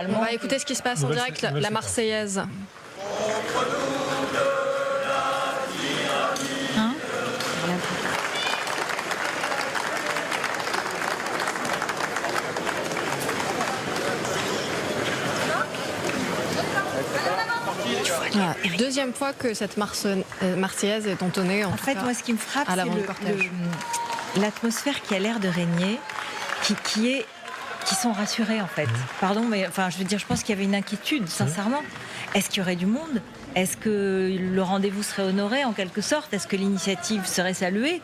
On va écouter ce qui se passe en direct, la Marseillaise. Hein? Deuxième fois que cette Marseillaise est entonnée. En fait, moi, ce qui me frappe, c'est l'atmosphère qui a l'air de régner, qui sont rassurés, en fait. Pardon, mais enfin, je veux dire, je pense qu'il y avait une inquiétude, sincèrement. Est-ce qu'il y aurait du monde? Est-ce que le rendez-vous serait honoré, en quelque sorte? Est-ce que l'initiative serait saluée?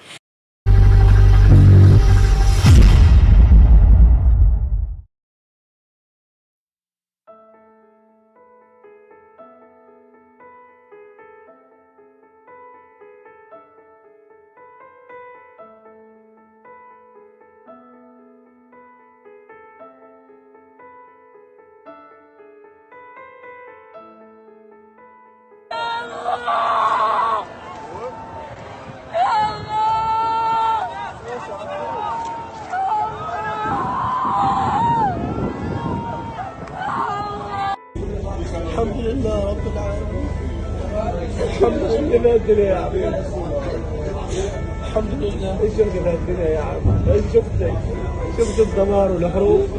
الحمد لله رب العالمين. الحمد لله الدنيا يا عمي. الحمد لله. ايش شفت الدنيا يا عمي؟ ايش شفت الدمار والحروب.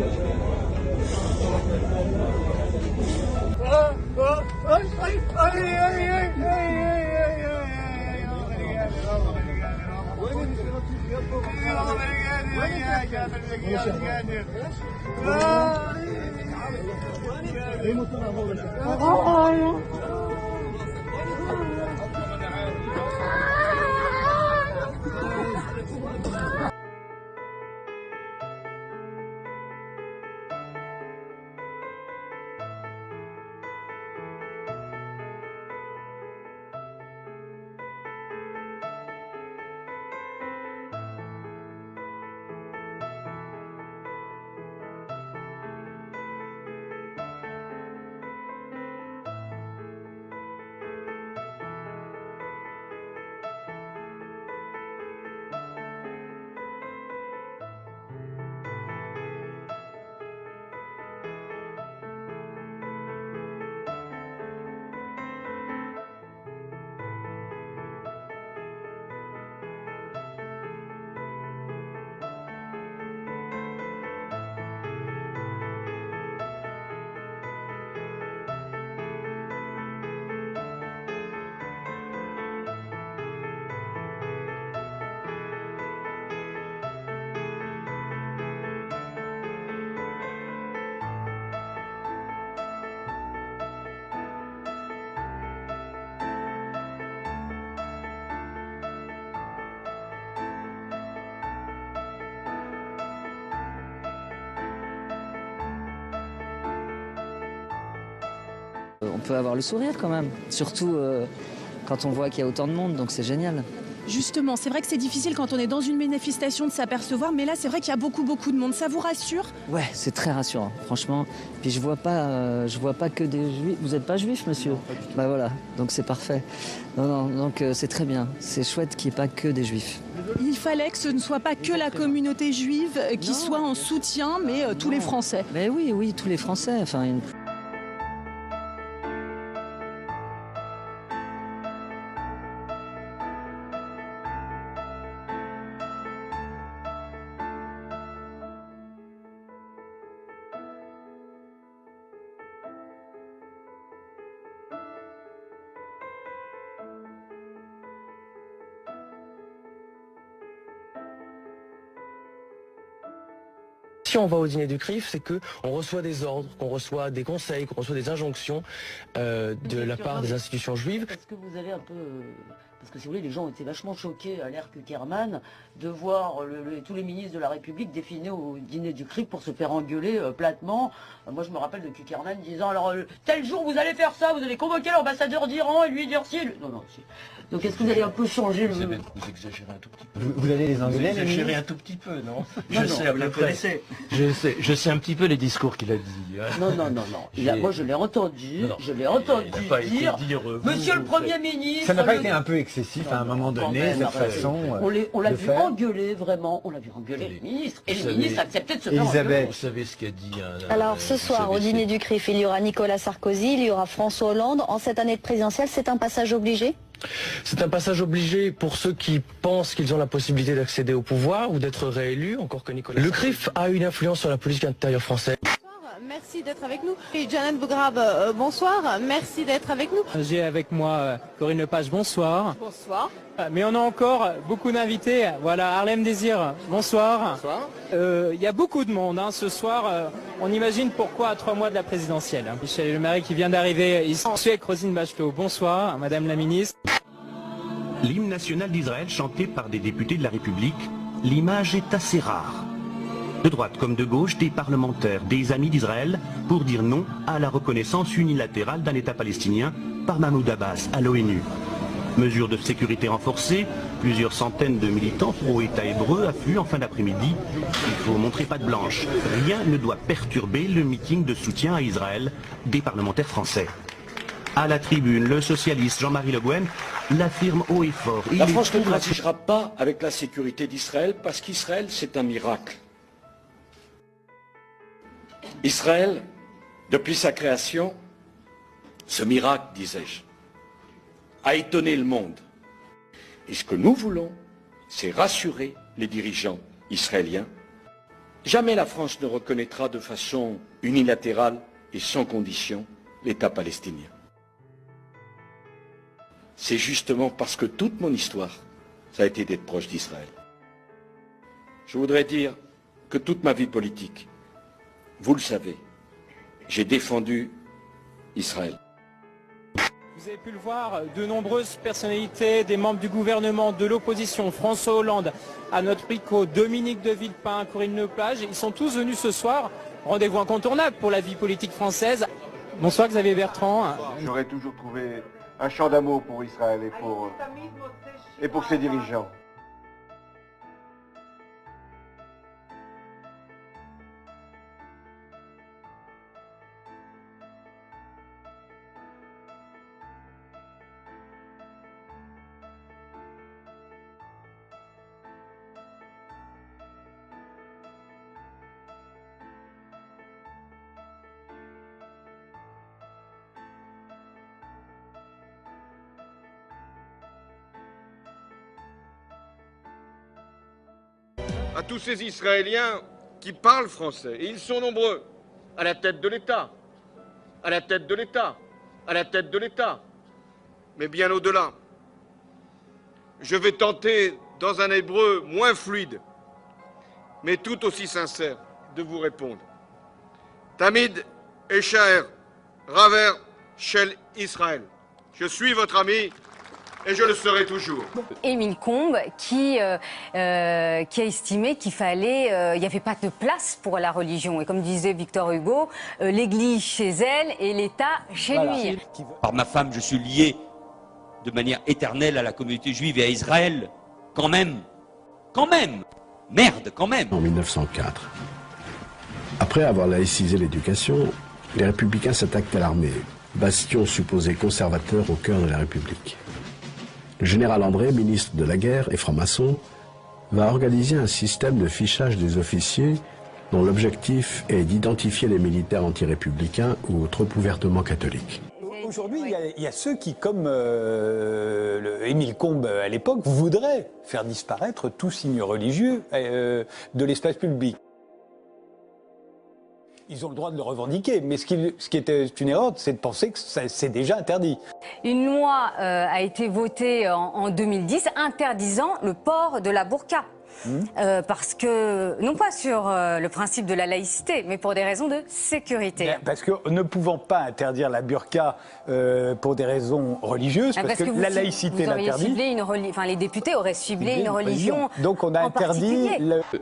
On peut avoir le sourire quand même, surtout quand on voit qu'il y a autant de monde, donc c'est génial. Justement, c'est vrai que c'est difficile quand on est dans une manifestation de s'apercevoir, mais là c'est vrai qu'il y a beaucoup de monde. Ça vous rassure? Ouais, c'est très rassurant, franchement. Puis je vois pas que des juifs. Vous n'êtes pas juif, monsieur? Non, pas du tout. Bah voilà, donc c'est parfait. Non, donc c'est très bien. C'est chouette qu'il n'y ait pas que des juifs. Il fallait que ce ne soit pas que la communauté juive qui soit en soutien, mais tous les Français. Mais oui, tous les Français. Enfin, Si on va au dîner du CRIF, c'est qu'on reçoit des ordres, qu'on reçoit des conseils, qu'on reçoit des injonctions de la part des institutions juives. Parce que vous avez un peu... Parce que si vous voulez, les gens ont été vachement choqués à l'ère Kuckerman de voir tous les ministres de la République défiler au dîner du CRIF pour se faire engueuler platement. Moi je me rappelle de Kuckerman disant alors tel jour vous allez faire ça, vous allez convoquer l'ambassadeur d'Iran et lui dire si... Non, si. Donc est-ce que vous allez un peu changer Vous exagérez un tout petit peu. Vous allez les engueuler? Vous exagérez un tout petit peu, non? Je sais, vous le connaissez. Je sais un petit peu les discours qu'il a dit. Hein. Non. Moi je l'ai entendu, Il n'a pas été dire, dire Monsieur le Premier ministre... Ça n'a pas été un peu excessif à un moment donné, cette façon on l'a de vu faire. engueuler, vraiment. On l'a vu engueuler les ministres. Et les ministres acceptaient de se faire engueuler. Elisabeth, Vous savez ce qu'a dit... Alors ce soir, au dîner du CRIF, il y aura Nicolas Sarkozy, il y aura François Hollande. En cette année de présidentielle, c'est un passage obligé ? C'est un passage obligé pour ceux qui pensent qu'ils ont la possibilité d'accéder au pouvoir ou d'être réélus, encore que Nicolas. Le CRIF a une influence sur la politique intérieure française. Merci d'être avec nous. Et Janet Bougrab, bonsoir. Merci d'être avec nous. J'ai avec moi Corinne Lepage, bonsoir. Bonsoir. Mais on a encore beaucoup d'invités. Voilà, Harlem Désir, bonsoir. Bonsoir. Il y a beaucoup de monde ce soir. On imagine pourquoi à 3 mois de la présidentielle. Michel Lemarre qui vient d'arriver ici. Je suis avec Roselyne Bachelot. Bonsoir, Madame la Ministre. L'hymne national d'Israël chanté par des députés de la République, l'image est assez rare. De droite comme de gauche, des parlementaires, des amis d'Israël, pour dire non à la reconnaissance unilatérale d'un État palestinien par Mahmoud Abbas à l'ONU. Mesures de sécurité renforcées, plusieurs centaines de militants pro-État hébreu affluent en fin d'après-midi. Il faut montrer patte blanche. Rien ne doit perturber le meeting de soutien à Israël des parlementaires français. À la tribune, le socialiste Jean-Marie Le Guen l'affirme haut et fort. La France ne transigera pas avec la sécurité d'Israël parce qu'Israël, c'est un miracle. Israël, depuis sa création, ce miracle, disais-je, a étonné le monde. Et ce que nous voulons, c'est rassurer les dirigeants israéliens. Jamais la France ne reconnaîtra de façon unilatérale et sans condition l'État palestinien. C'est justement parce que toute mon histoire, ça a été d'être proche d'Israël. Je voudrais dire que toute ma vie politique, vous le savez, j'ai défendu Israël. Vous avez pu le voir, de nombreuses personnalités, des membres du gouvernement, de l'opposition, François Hollande, à notre Picot, Dominique de Villepin, Corinne Lepage, ils sont tous venus ce soir. Rendez-vous incontournable pour la vie politique française. Bonsoir Xavier Bertrand. J'aurais toujours trouvé un chant d'amour pour Israël et pour ses dirigeants. À tous ces Israéliens qui parlent français, et ils sont nombreux, à la tête de l'État, à la tête de l'État, à la tête de l'État, mais bien au-delà. Je vais tenter, dans un hébreu moins fluide, mais tout aussi sincère, de vous répondre. Tamid Eshaer, Raver Shel Israël. Je suis votre ami. Et je le serai toujours. Émile Combes qui a estimé qu'il fallait, il n'y avait pas de place pour la religion. Et comme disait Victor Hugo, l'Église chez elle et l'État chez lui. Par ma femme, je suis lié de manière éternelle à la communauté juive et à Israël. Quand même. Merde, quand même. En 1904, après avoir laïcisé l'éducation, les républicains s'attaquent à l'armée, bastion supposé conservateur au cœur de la République. Le général André, ministre de la guerre et franc-maçon, va organiser un système de fichage des officiers dont l'objectif est d'identifier les militaires anti-républicains ou trop ouvertement catholiques. Aujourd'hui, il y a ceux qui, comme Émile Combes à l'époque, voudraient faire disparaître tout signe religieux de l'espace public. Ils ont le droit de le revendiquer, mais ce qui était une erreur, c'est de penser que c'est déjà interdit. Une loi a été votée en 2010 interdisant le port de la burqa. Parce que, non pas sur le principe de la laïcité, mais pour des raisons de sécurité. Parce que ne pouvant pas interdire la burqa pour des raisons religieuses, parce que la laïcité l'interdit. Les députés auraient ciblé une religion. Donc on a interdit.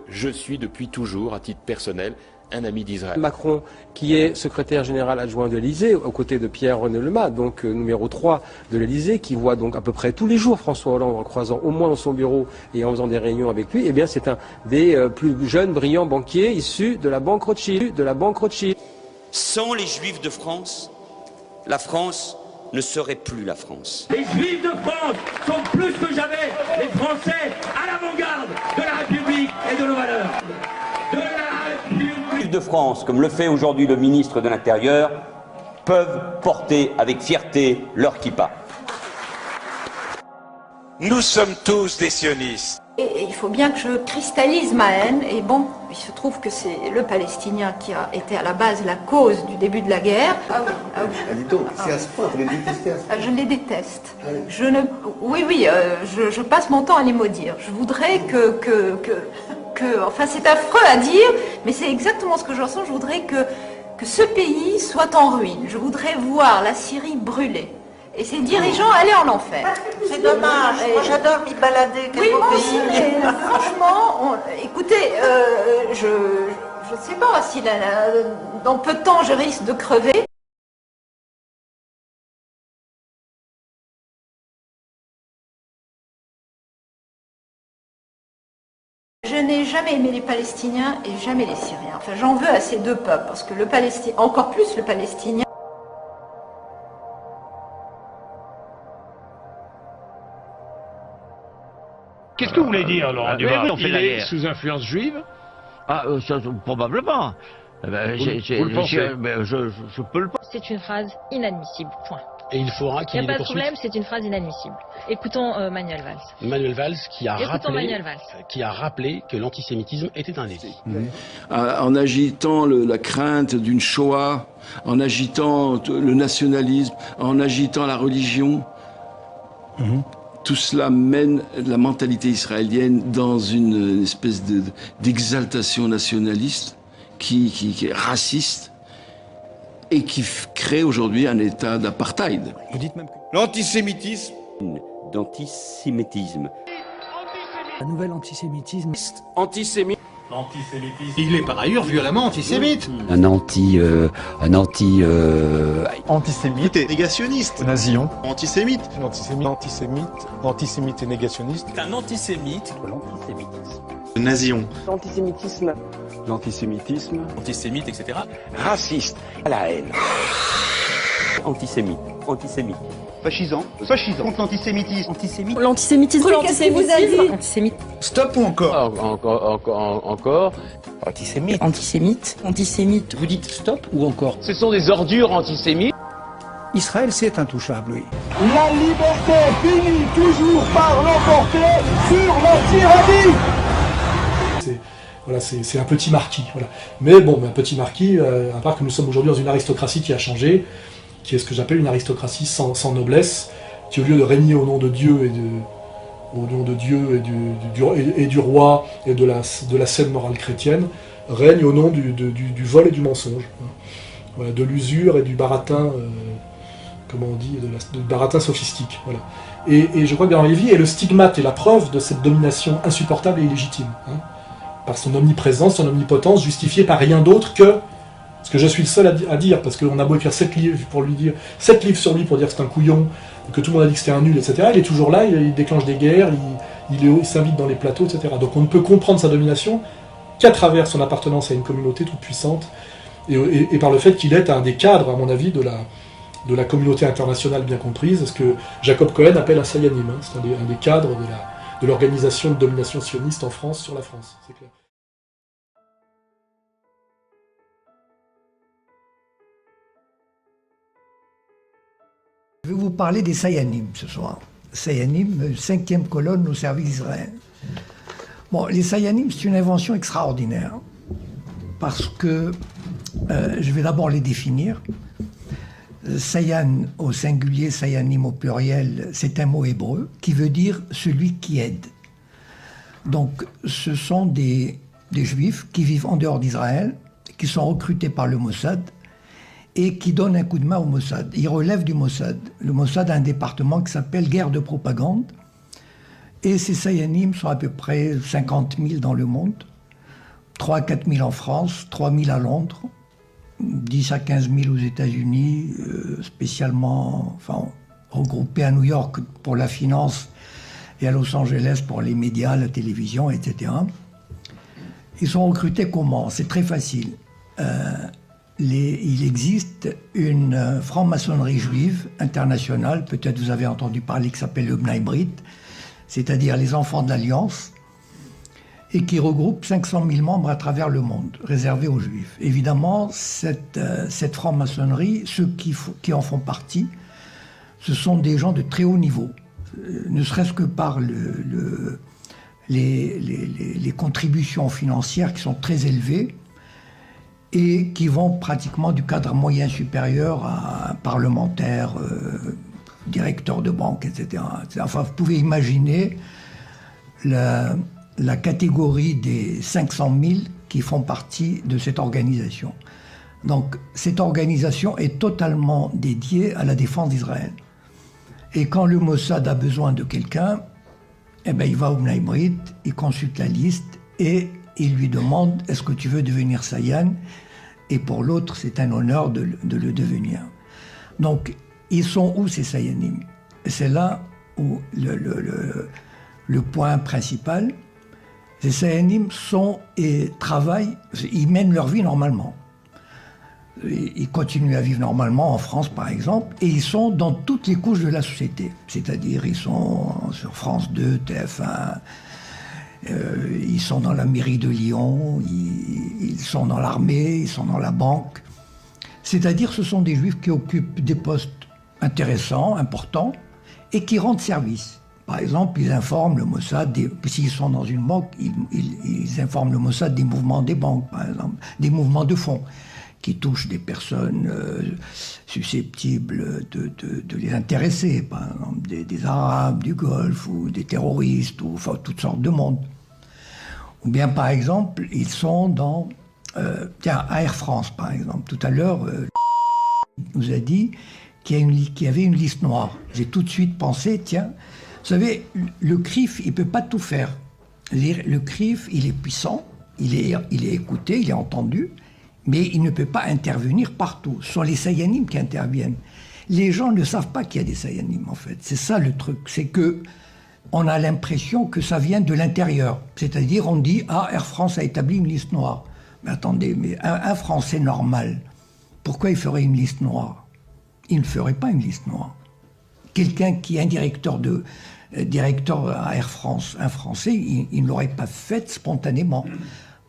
Je suis depuis toujours, à titre personnel, un ami d'Israël. Macron, qui est secrétaire général adjoint de l'Élysée, aux côtés de Pierre-René Lemas, donc numéro 3 de l'Élysée, qui voit donc à peu près tous les jours François Hollande en le croisant au moins dans son bureau et en faisant des réunions avec lui, eh bien c'est un des plus jeunes, brillants banquiers issus de la banque Rothschild. Sans les Juifs de France, la France ne serait plus la France. Les Juifs de France sont plus que jamais les Français à l'avant-garde de la République et de nos valeurs. De la République. Les Juifs de France, comme le fait aujourd'hui le ministre de l'Intérieur, peuvent porter avec fierté leur kippa. Nous sommes tous des sionistes. Et il faut bien que je cristallise ma haine. Et bon, il se trouve que c'est le Palestinien qui a été à la base la cause du début de la guerre. Ah oui, ah oui. Dis donc, c'est à ce point, vous les détestez à ce point. Je les déteste. Je ne... Oui, je passe mon temps à les maudire. Je voudrais enfin, c'est affreux à dire, mais c'est exactement ce que je ressens. Je voudrais que ce pays soit en ruine. Je voudrais voir la Syrie brûler. Et ses dirigeants aller en enfer. C'est dommage, moi j'adore m'y balader. Oui, moi aussi, mais franchement, écoutez, je ne sais pas si dans peu de temps je risque de crever. Je n'ai jamais aimé les Palestiniens et jamais les Syriens. Enfin, j'en veux à ces deux peuples, parce que encore plus le Palestinien. Qu'est-ce que vous voulez dire, Laurent Duvart? Il est sous influence juive? Probablement. Vous le pensez? Je peux le penser. C'est une phrase inadmissible, point. Et il faudra qu'il y ait des Il poursuites. n'y a pas de problème, c'est une phrase inadmissible. Écoutons Manuel Valls. Manuel Valls qui a rappelé que l'antisémitisme était un délit. En agitant la crainte d'une Shoah, en agitant le nationalisme, en agitant la religion, tout cela mène la mentalité israélienne dans une espèce d'exaltation nationaliste qui est raciste et qui crée aujourd'hui un état d'apartheid. Vous dites même l'antisémitisme. D'antisémitisme. Un nouvel antisémitisme. Antisémite. L'antisémitisme. Il est par ailleurs violemment antisémite. Antisémite et négationniste. Nazion. Antisémite. Antisémite et négationniste. C'est un antisémite. L'antisémitisme. Nazion. L'antisémitisme. L'antisémitisme. Antisémite, etc. Raciste. À la haine. Antisémite. Fascisant. Contre l'antisémitisme. Antisémite. L'antisémitisme. Antisémite. Stop ou encore? Encore. Antisémite. Antisémite. Vous dites stop ou encore? Ce sont des ordures antisémites. Israël, c'est intouchable, oui. La liberté finit toujours par l'emporter sur la tyrannie. Voilà, c'est un petit marquis. Voilà. Mais bon, un petit marquis, à part que nous sommes aujourd'hui dans une aristocratie qui a changé, qui est ce que j'appelle une aristocratie sans noblesse, qui au lieu de régner au nom de Dieu et du roi et de la saine morale chrétienne, règne au nom du vol et du mensonge. Voilà, de l'usure et du baratin, comment on dit, du baratin sophistique. Voilà. Et je crois que Bernard Lévy est le stigmate et la preuve de cette domination insupportable et illégitime. Par son omniprésence, son omnipotence, justifiée par rien d'autre que ce que je suis le seul à dire, parce qu'on a beau écrire 7 livres sur lui pour dire que c'est un couillon, que tout le monde a dit que c'était un nul, etc. Il est toujours là, il déclenche des guerres, il s'invite dans les plateaux, etc. Donc on ne peut comprendre sa domination qu'à travers son appartenance à une communauté toute puissante, et par le fait qu'il est un des cadres, à mon avis, de la communauté internationale bien comprise, ce que Jacob Cohen appelle un sayanim. C'est un des cadres de l'organisation de domination sioniste en France sur la France, c'est clair. Je vais vous parler des Sayanim ce soir. Sayanim, 5e colonne au service d'Israël. Bon, les Sayanim, c'est une invention extraordinaire. Parce que, je vais d'abord les définir. Sayan au singulier, Sayanim au pluriel, c'est un mot hébreu qui veut dire celui qui aide. Donc, ce sont des Juifs qui vivent en dehors d'Israël, qui sont recrutés par le Mossad, et qui donne un coup de main au Mossad. Il relève du Mossad. Le Mossad a un département qui s'appelle guerre de propagande. Et ces Sayanim sont à peu près 50 000 dans le monde. 3 à 4 000 en France, 3 000 à Londres, 10 à 15 000 aux États-Unis, spécialement regroupés à New York pour la finance et à Los Angeles pour les médias, la télévision, etc. Ils sont recrutés comment? C'est très facile. il existe une franc-maçonnerie juive internationale, peut-être vous avez entendu parler, qui s'appelle le Bnei Brit, c'est-à-dire les enfants de l'Alliance, et qui regroupe 500 000 membres à travers le monde, réservés aux Juifs. Évidemment, cette franc-maçonnerie, ceux qui en font partie, ce sont des gens de très haut niveau, ne serait-ce que par les contributions financières qui sont très élevées et qui vont pratiquement du cadre moyen supérieur à un parlementaire, directeur de banque, etc. Enfin, vous pouvez imaginer la catégorie des 500 000 qui font partie de cette organisation. Donc, cette organisation est totalement dédiée à la défense d'Israël. Et quand le Mossad a besoin de quelqu'un, eh ben, il va au Bnei Brit, il consulte la liste et il lui demande « Est-ce que tu veux devenir Sayan ?» Et pour l'autre, c'est un honneur de le devenir. Donc, ils sont où ces Sayanim? Et c'est là où le point principal. Ces Sayanim sont et travaillent, ils mènent leur vie normalement. Ils continuent à vivre normalement en France, par exemple, et ils sont dans toutes les couches de la société. C'est-à-dire, ils sont sur France 2, TF1, ils sont dans la mairie de Lyon, ils sont dans l'armée, ils sont dans la banque. C'est-à-dire, ce sont des Juifs qui occupent des postes intéressants, importants, et qui rendent service. Par exemple, ils informent le Mossad, s'ils sont dans une banque, ils informent le Mossad des mouvements des banques, par exemple, des mouvements de fonds qui touchent des personnes susceptibles de les intéresser, par exemple des Arabes, du Golfe, ou des terroristes, ou enfin toutes sortes de monde. Ou bien, par exemple, ils sont dans... tiens, à Air France, par exemple. Tout à l'heure, nous a dit qu'il y avait une liste noire. J'ai tout de suite pensé, tiens, vous savez, le CRIF, il ne peut pas tout faire. Le CRIF, il est puissant, il est écouté, il est entendu, mais il ne peut pas intervenir partout. Ce sont les Sayanim qui interviennent. Les gens ne savent pas qu'il y a des Sayanim, en fait. C'est ça le truc, c'est que on a l'impression que ça vient de l'intérieur. C'est-à-dire, on dit, ah, Air France a établi une liste noire. Mais attendez, mais un Français normal, pourquoi il ferait une liste noire? Il ne ferait pas une liste noire. Quelqu'un qui est un directeur à Air France, un Français, il ne l'aurait pas fait spontanément.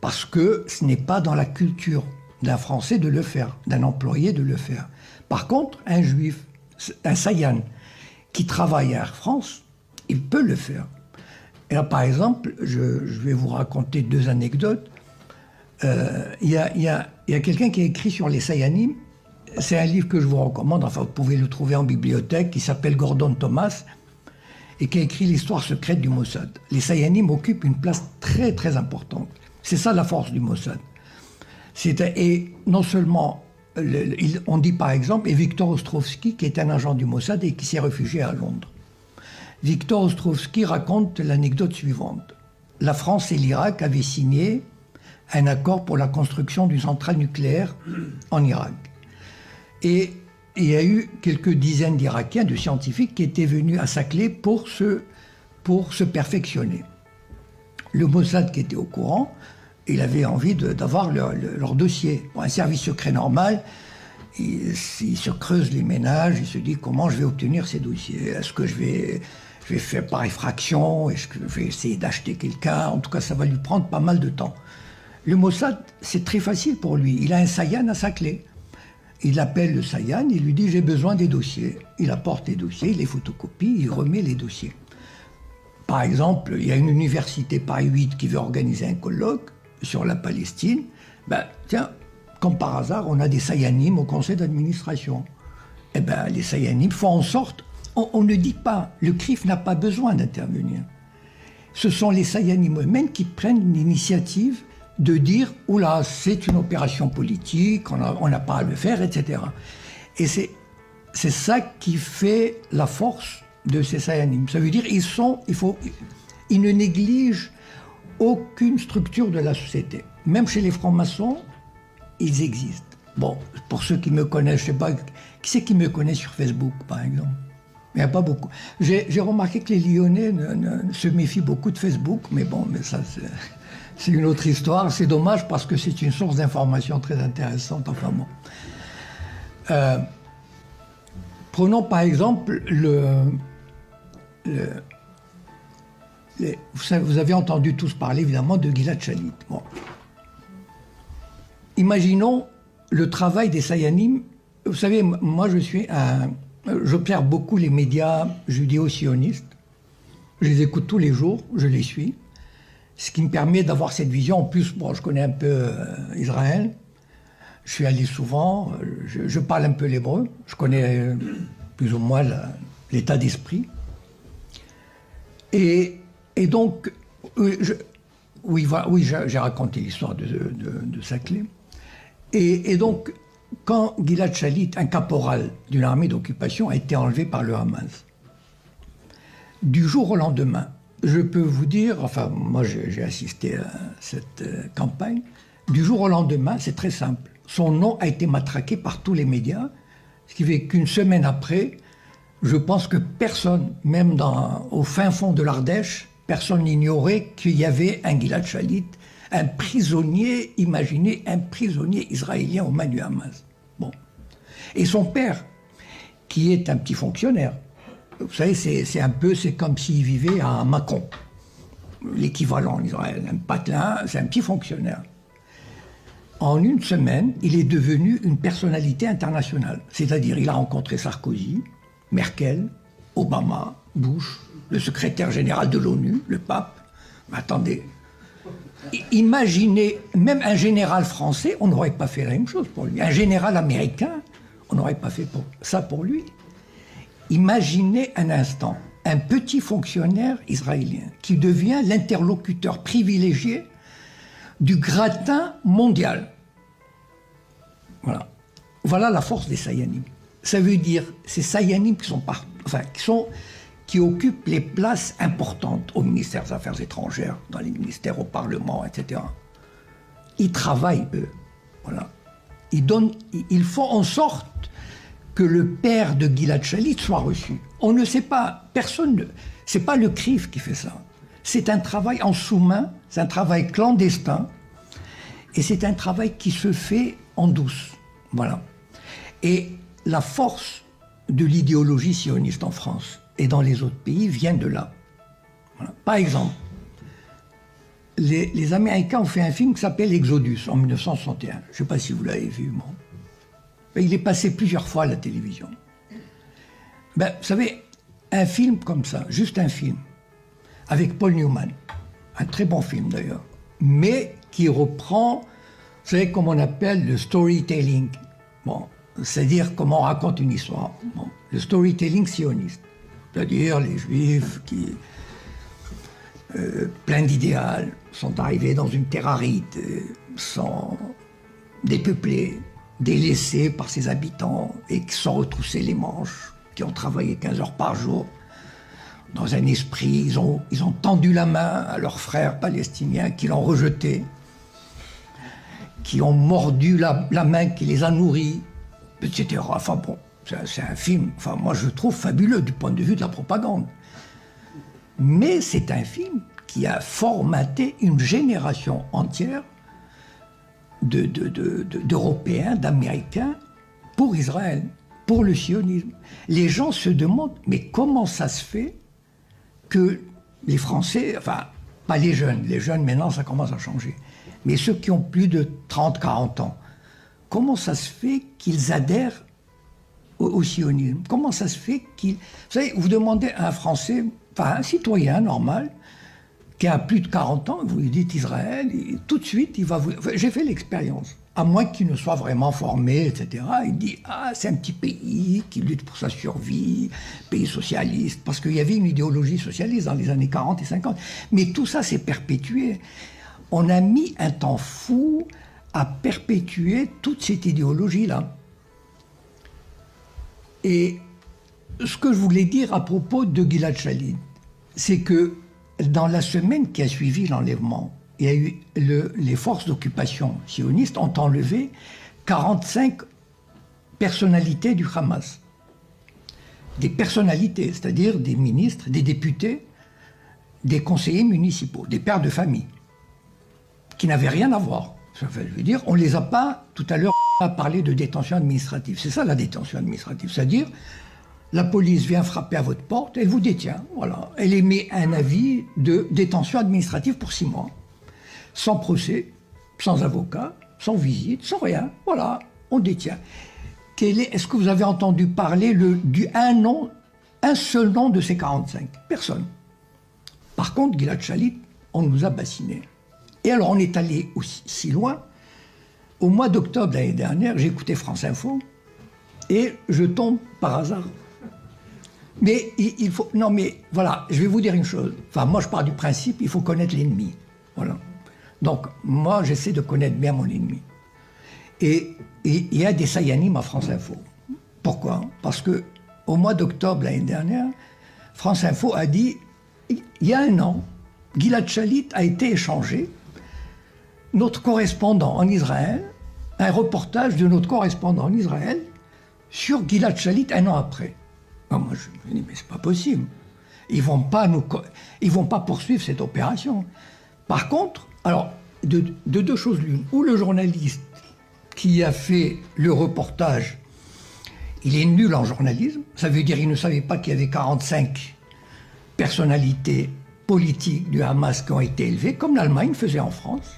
Parce que ce n'est pas dans la culture d'un Français de le faire, d'un employé de le faire. Par contre, un Juif, un Sayan, qui travaille à Air France, il peut le faire. Et là, par exemple, je vais vous raconter 2 anecdotes. Il y a quelqu'un qui a écrit sur les Sayanim. C'est un livre que je vous recommande, enfin vous pouvez le trouver en bibliothèque, qui s'appelle Gordon Thomas, et qui a écrit l'histoire secrète du Mossad. Les Sayanim occupent une place très très importante. C'est ça la force du Mossad. Et non seulement, on dit par exemple, et Victor Ostrovsky, qui est un agent du Mossad et qui s'est réfugié à Londres. Victor Ostrovsky raconte l'anecdote suivante. La France et l'Irak avaient signé un accord pour la construction d'une centrale nucléaire en Irak. Et il y a eu quelques dizaines d'Irakiens, de scientifiques, qui étaient venus à Saclay pour se perfectionner. Le Mossad, qui était au courant, il avait envie d'avoir leur dossier. Pour un service secret normal, il se creuse les ménages, il se dit comment je vais obtenir ces dossiers. Est-ce que je vais faire par effraction? Est-ce que je vais essayer d'acheter quelqu'un? En tout cas, ça va lui prendre pas mal de temps. Le Mossad, c'est très facile pour lui. Il a un Sayan à Saclay. Il appelle le Sayan, il lui dit « j'ai besoin des dossiers ». Il apporte les dossiers, il les photocopie, il remet les dossiers. Par exemple, il y a une université Paris 8 qui veut organiser un colloque sur la Palestine. Ben, tiens, comme par hasard, on a des Sayanim au conseil d'administration. Eh bien, les Sayanim font en sorte... On ne dit pas, le CRIF n'a pas besoin d'intervenir. Ce sont les Sayanim eux-mêmes qui prennent l'initiative de dire « oula, c'est une opération politique, on n'a pas à le faire, etc. » Et c'est ça qui fait la force de ces Sayanim. Ça veut dire ils ne négligent aucune structure de la société. Même chez les francs-maçons, ils existent. Bon, pour ceux qui me connaissent, je ne sais pas, qui c'est qui me connaît sur Facebook, par exemple? Il n'y a pas beaucoup. J'ai remarqué que les Lyonnais se méfient beaucoup de Facebook, mais bon, mais ça, c'est une autre histoire. C'est dommage parce que c'est une source d'information très intéressante. Enfin bon. Prenons par exemple vous avez entendu tous parler évidemment de Gilad Shalit. Bon. Imaginons le travail des Sayanim. Vous savez, moi j'observe beaucoup les médias judéo-sionistes. Je les écoute tous les jours, je les suis. Ce qui me permet d'avoir cette vision. En plus, bon, je connais un peu Israël. Je suis allé souvent. Je parle un peu l'hébreu. Je connais plus ou moins l'état d'esprit. Et donc, j'ai raconté l'histoire de Saclay. Et donc, quand Gilad Shalit, un caporal d'une armée d'occupation, a été enlevé par le Hamas, du jour au lendemain, je peux vous dire, enfin, moi j'ai assisté à cette campagne, du jour au lendemain, c'est très simple. Son nom a été matraqué par tous les médias, ce qui fait qu'une semaine après, je pense que personne, même au fin fond de l'Ardèche, personne n'ignorait qu'il y avait un Gilad Shalit, un prisonnier, imaginez, un prisonnier israélien aux mains du Hamas. Bon. Et son père, qui est un petit fonctionnaire, vous savez, c'est comme s'il vivait à Mâcon, l'équivalent en Israël. Un patelin, c'est un petit fonctionnaire. En une semaine, il est devenu une personnalité internationale. C'est-à-dire, il a rencontré Sarkozy, Merkel, Obama, Bush, le secrétaire général de l'ONU, le pape. Mais attendez, imaginez, même un général français, on n'aurait pas fait la même chose pour lui. Un général américain, on n'aurait pas fait ça pour lui. Imaginez un instant un petit fonctionnaire israélien qui devient l'interlocuteur privilégié du gratin mondial. Voilà. Voilà la force des Sayanim. Ça veut dire ces Sayanim qui occupent les places importantes au ministère des Affaires étrangères, dans les ministères, au Parlement, etc. Ils travaillent, eux. Voilà. Ils font en sorte que le père de Gilad Shalit soit reçu. On ne sait pas, c'est pas le CRIF qui fait ça. C'est un travail en sous-main, c'est un travail clandestin, et c'est un travail qui se fait en douce. Voilà. Et la force de l'idéologie sioniste en France et dans les autres pays vient de là. Voilà. Par exemple, les Américains ont fait un film qui s'appelle Exodus en 1961. Je ne sais pas si vous l'avez vu, bon. Il est passé plusieurs fois à la télévision. Ben, vous savez, un film comme ça, juste un film, avec Paul Newman, un très bon film d'ailleurs, mais qui reprend, vous savez, comme on appelle le storytelling. Bon, c'est-à-dire comment on raconte une histoire. Bon, le storytelling sioniste. C'est-à-dire les Juifs qui, pleins d'idéal, sont arrivés dans une terre aride, sont dépeuplés, délaissés par ses habitants et qui sont retroussés les manches, qui ont travaillé 15 heures par jour. Dans un esprit, ils ont tendu la main à leurs frères palestiniens qui l'ont rejeté, qui ont mordu la main qui les a nourris, etc. Enfin bon, c'est un film, enfin moi je trouve fabuleux du point de vue de la propagande. Mais c'est un film qui a formaté une génération entière d'Européens, d'Américains pour Israël, pour le sionisme. Les gens se demandent, mais comment ça se fait que les Français, enfin, pas les jeunes maintenant ça commence à changer, mais ceux qui ont plus de 30, 40 ans, comment ça se fait qu'ils adhèrent au sionisme? Comment ça se fait qu'ils... Vous savez, vous demandez à un Français, enfin un citoyen normal, qui a plus de 40 ans, vous lui dites Israël, et tout de suite, il va vous... Enfin, j'ai fait l'expérience. À moins qu'il ne soit vraiment formé, etc. Il dit, ah, c'est un petit pays qui lutte pour sa survie, pays socialiste, parce qu'il y avait une idéologie socialiste dans les années 40 et 50. Mais tout ça s'est perpétué. On a mis un temps fou à perpétuer toute cette idéologie-là. Et ce que je voulais dire à propos de Gilad Shalit, c'est que dans la semaine qui a suivi l'enlèvement, il y a eu les forces d'occupation sionistes ont enlevé 45 personnalités du Hamas. Des personnalités, c'est-à-dire des ministres, des députés, des conseillers municipaux, des pères de famille. qui n'avaient rien à voir. Je veux dire, on ne les a pas, tout à l'heure, parlé de détention administrative. C'est ça la détention administrative, c'est-à-dire la police vient frapper à votre porte, elle vous détient, voilà. Elle émet un avis de détention administrative pour 6 mois, sans procès, sans avocat, sans visite, sans rien, voilà, on détient. Est-ce que vous avez entendu parler un seul nom de ces 45? Personne. Par contre, Gilad Shalit, on nous a bassinés. Et alors, on est allé aussi si loin. Au mois d'octobre de l'année dernière, j'ai écouté France Info et je tombe par hasard. Mais il faut... Non, mais voilà, je vais vous dire une chose. Enfin, moi, je pars du principe, il faut connaître l'ennemi. Voilà. Donc, moi, j'essaie de connaître bien mon ennemi. Et il y a des Sayanim à France Info. Pourquoi? Parce que au mois d'octobre de l'année dernière, France Info a dit, il y a 1 an, Gilad Shalit a été échangé. Notre correspondant en Israël, un reportage de notre correspondant en Israël sur Gilad Shalit 1 an après. Alors moi, je me dis, mais c'est pas possible. Ils vont pas poursuivre cette opération. Par contre, alors, de 2 choses l'une, ou le journaliste qui a fait le reportage, il est nul en journalisme, ça veut dire qu'il ne savait pas qu'il y avait 45 personnalités politiques du Hamas qui ont été élevées, comme l'Allemagne faisait en France.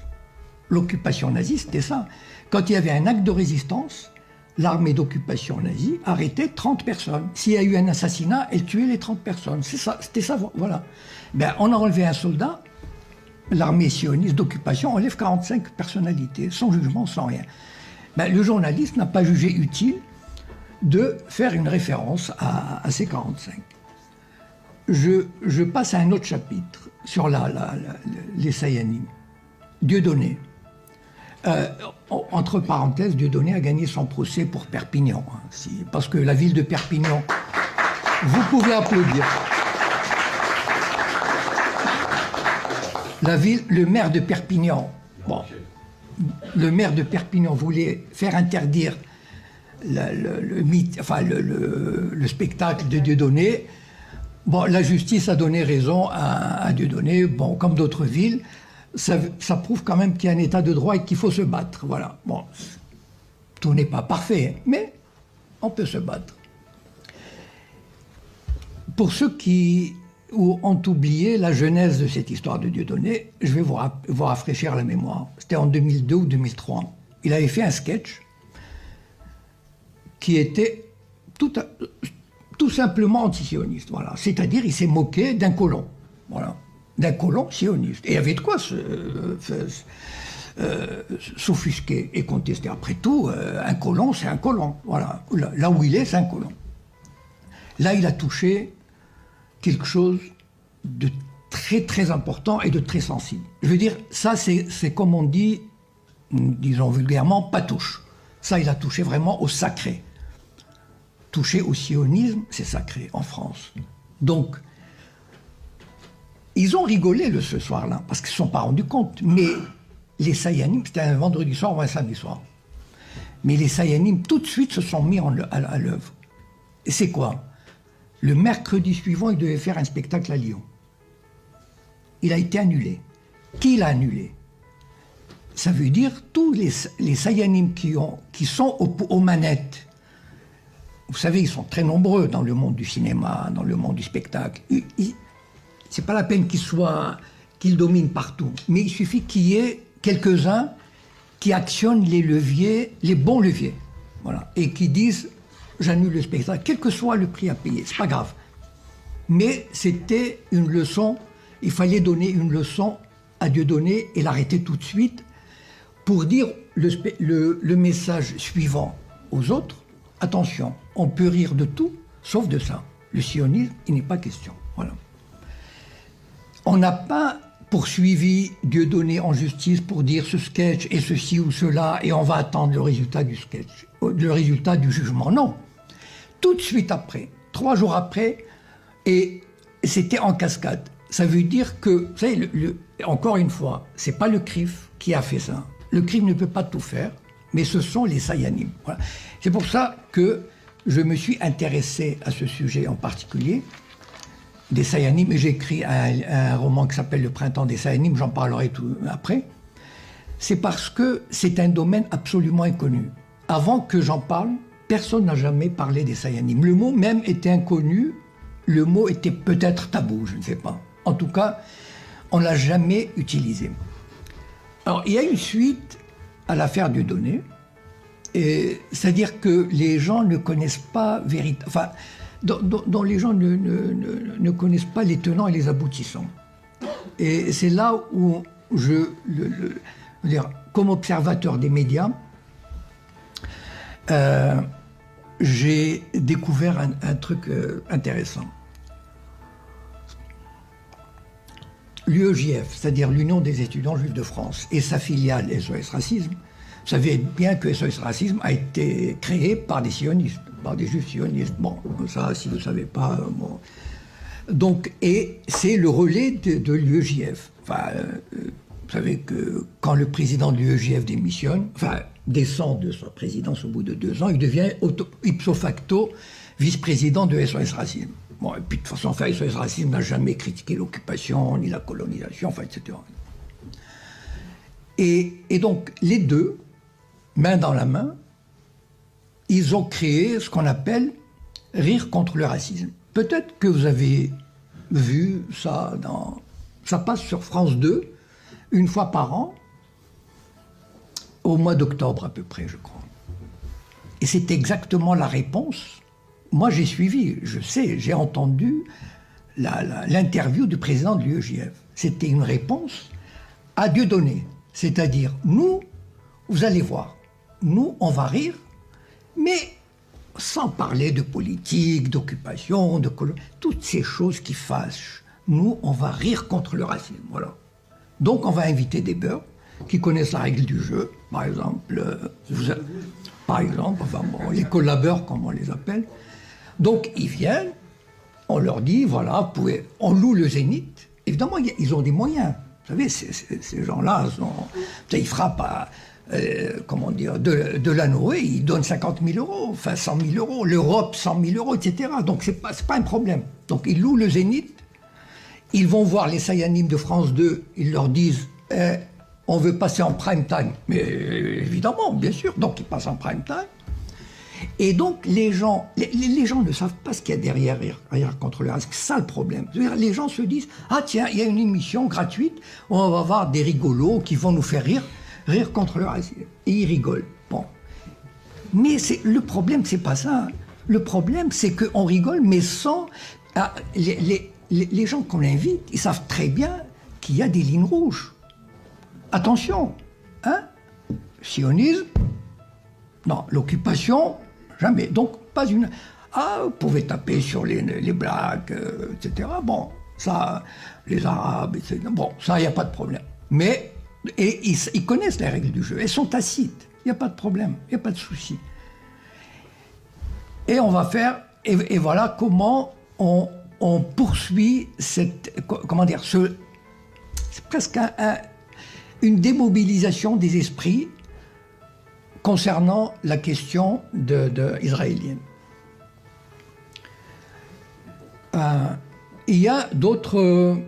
L'occupation nazie, c'était ça. Quand il y avait un acte de résistance, l'armée d'occupation nazie arrêtait 30 personnes. S'il y a eu un assassinat, elle tuait les 30 personnes. C'est ça, c'était ça, voilà. Ben, on a enlevé un soldat, l'armée sioniste d'occupation enlève 45 personnalités, sans jugement, sans rien. Ben, le journaliste n'a pas jugé utile de faire une référence à ces 45. Je passe à un autre chapitre sur les Sayanim. Dieudonné. Entre parenthèses, Dieudonné a gagné son procès pour Perpignan. Hein, parce que la ville de Perpignan, vous pouvez applaudir. Le maire de Perpignan, le maire de Perpignan voulait faire interdire le spectacle de Dieudonné. Bon, la justice a donné raison à Dieudonné, bon, comme d'autres villes. Ça prouve quand même qu'il y a un état de droit et qu'il faut se battre. Voilà. Bon, tout n'est pas parfait, mais on peut se battre. Pour ceux qui ont oublié la genèse de cette histoire de Dieudonné, je vais vous rafraîchir la mémoire. C'était en 2002 ou 2003. Il avait fait un sketch qui était tout simplement antisioniste. Voilà. C'est-à-dire, il s'est moqué d'un colon. Voilà. D'un colon sioniste. Et il y avait de quoi s'offusquer et contester. Après tout, un colon, c'est un colon. Voilà. Là où il est, c'est un colon. Là, il a touché quelque chose de très, très important et de très sensible. Je veux dire, ça, c'est comme on dit, disons vulgairement, patouche. Ça, il a touché vraiment au sacré. Toucher au sionisme, c'est sacré en France. Donc, ils ont rigolé ce soir-là, parce qu'ils ne se sont pas rendus compte. Mais les Sayanim, c'était un vendredi soir ou un samedi soir. Mais les Sayanim, tout de suite, se sont mis à l'œuvre. Et c'est quoi? Le mercredi suivant, il devait faire un spectacle à Lyon. Il a été annulé. Qui l'a annulé? Ça veut dire tous les Sayanim qui sont aux manettes. Vous savez, ils sont très nombreux dans le monde du cinéma, dans le monde du spectacle. C'est pas la peine qu'ils dominent partout. Mais il suffit qu'il y ait quelques-uns qui actionnent les leviers, les bons leviers. Voilà. Et qui disent, j'annule le spectacle, quel que soit le prix à payer. C'est pas grave. Mais c'était une leçon, il fallait donner une leçon à Dieudonné et l'arrêter tout de suite pour dire le message suivant aux autres. Attention, on peut rire de tout, sauf de ça. Le sionisme, il n'est pas question. Voilà. On n'a pas poursuivi Dieudonné en justice pour dire ce sketch et ceci ou cela et on va attendre le résultat du sketch, le résultat du jugement. Non. Tout de suite après, 3 jours après, et c'était en cascade. Ça veut dire que, vous savez, encore une fois, c'est pas le CRIF qui a fait ça. Le CRIF ne peut pas tout faire, mais ce sont les Sayanim. Voilà. C'est pour ça que je me suis intéressé à ce sujet en particulier, des Sayanim, et j'ai écrit un roman qui s'appelle Le Printemps des Sayanim, j'en parlerai tout après. c'est parce que c'est un domaine absolument inconnu. Avant que j'en parle, personne n'a jamais parlé des Sayanim. Le mot même était inconnu, le mot était peut-être tabou, je ne sais pas. En tout cas, on ne l'a jamais utilisé. Alors, il y a une suite à l'affaire Dieudonné, c'est-à-dire que les gens ne connaissent pas véritablement... Enfin, dont les gens ne connaissent pas les tenants et les aboutissants. Et c'est là où comme observateur des médias, j'ai découvert un truc intéressant. L'UEJF, c'est-à-dire l'Union des étudiants juifs de France, et sa filiale SOS Racisme, vous savez bien que SOS Racisme a été créé par des sionistes, par des juifs sionistes. Bon, ça, si vous ne savez pas... Bon. Donc, et c'est le relais de l'UEJF. Enfin, vous savez que quand le président de l'UEJF démissionne, enfin, descend de sa présidence au bout de 2 ans, il devient ipso facto vice-président de SOS Racisme. Bon, et puis de toute façon, enfin, SOS Racisme n'a jamais critiqué l'occupation, ni la colonisation, enfin, etc. Et donc, les deux, main dans la main, ils ont créé ce qu'on appelle Rire contre le racisme. Peut-être que vous avez vu ça ça passe sur France 2, une fois par an, au mois d'octobre à peu près, je crois. Et c'est exactement la réponse. Moi, j'ai suivi, je sais, j'ai entendu l'interview du président de l'UEJF. C'était une réponse à Dieudonné. C'est-à-dire, nous, vous allez voir, nous, on va rire, mais sans parler de politique, d'occupation, toutes ces choses qui fâchent. Nous, on va rire contre le racisme, voilà. Donc, on va inviter des beurs qui connaissent la règle du jeu, par exemple, enfin bon, les collabeurs, comme on les appelle. Donc, ils viennent, on leur dit, voilà, on loue le Zénith. Évidemment, ils ont des moyens. Vous savez, ces gens-là, ils frappent à, comment dire, de la Noé, ils donnent 50 000 euros, enfin 100 000 euros, l'Europe 100 000 euros, etc. Donc c'est pas un problème. Donc ils louent le Zénith, ils vont voir les Sayanim de France 2, ils leur disent on veut passer en prime time. Mais évidemment, bien sûr, donc ils passent en prime time. Et donc les gens ne savent pas ce qu'il y a derrière Rire contre le racisme. C'est ça le problème. Les gens se disent ah tiens, il y a une émission gratuite où on va voir des rigolos qui vont nous faire rire contre le racisme. Et ils rigolent. Bon. Mais le problème, c'est pas ça. Le problème, c'est qu'on rigole, mais sans... les gens qu'on invite, ils savent très bien qu'il y a des lignes rouges. Attention, hein? Sionisme, non. L'occupation, jamais. Donc, pas une... Ah, vous pouvez taper sur les blacks, etc. Bon, ça, les Arabes, etc. Bon, ça, il n'y a pas de problème. Mais... Et ils connaissent les règles du jeu, elles sont tacites, il n'y a pas de problème, il n'y a pas de souci. Et on va faire, et voilà comment on poursuit comment dire, c'est presque une démobilisation des esprits concernant la question israélienne. Il y a d'autres...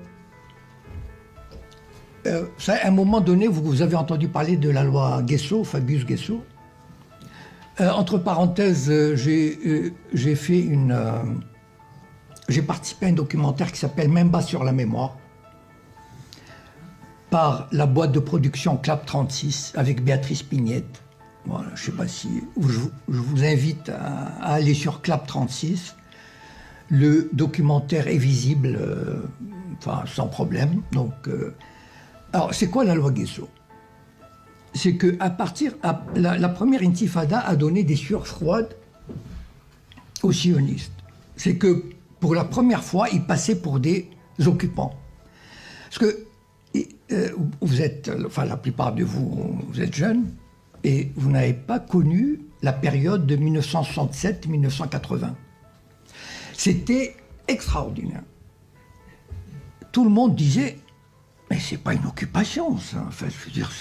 à un moment donné, vous avez entendu parler de la loi Guesso, Fabius Guesso. Entre parenthèses, j'ai participé à un documentaire qui s'appelle Memba sur la mémoire, par la boîte de production Clap 36 avec Béatrice Pignette. Voilà, je ne sais pas si... Je vous invite à aller sur Clap 36. Le documentaire est visible, enfin, sans problème. Donc... Alors, c'est quoi la loi Guesso? C'est que la première intifada a donné des sueurs froides aux sionistes. C'est que pour la première fois, ils passaient pour des occupants. Parce que vous êtes, enfin la plupart de vous, vous êtes jeunes et vous n'avez pas connu la période de 1967-1980. C'était extraordinaire. Tout le monde disait mais c'est pas une occupation, ça. Enfin, je veux dire,